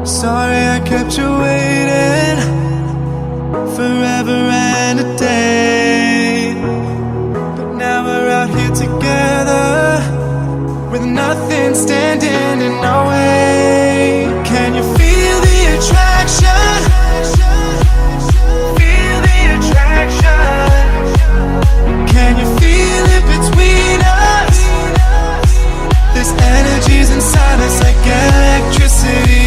Sorry I kept you waiting forever and a day, but now we're out here together with nothing standing in our way. Can you feel the attraction? Feel the attraction. Can you feel it between us? This energy's inside us like electricity.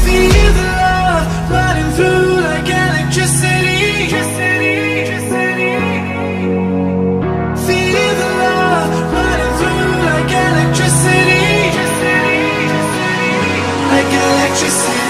Feel the love running through like electricity. Feel the love running through like electricity. Like electricity.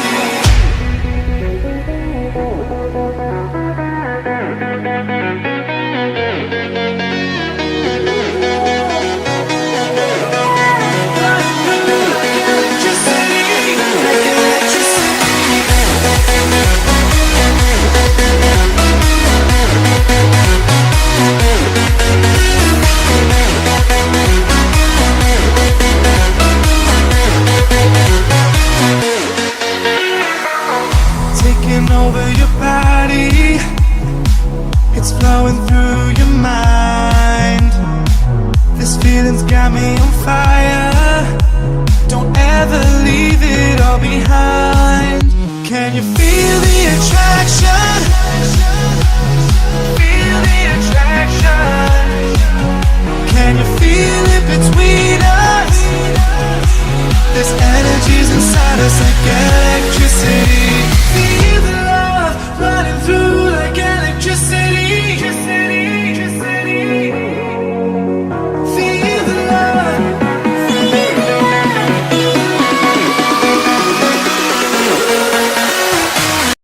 Taking over your body, it's flowing through your mind. This feeling's got me on fire. Don't ever leave it all behind. Can you feel the attraction?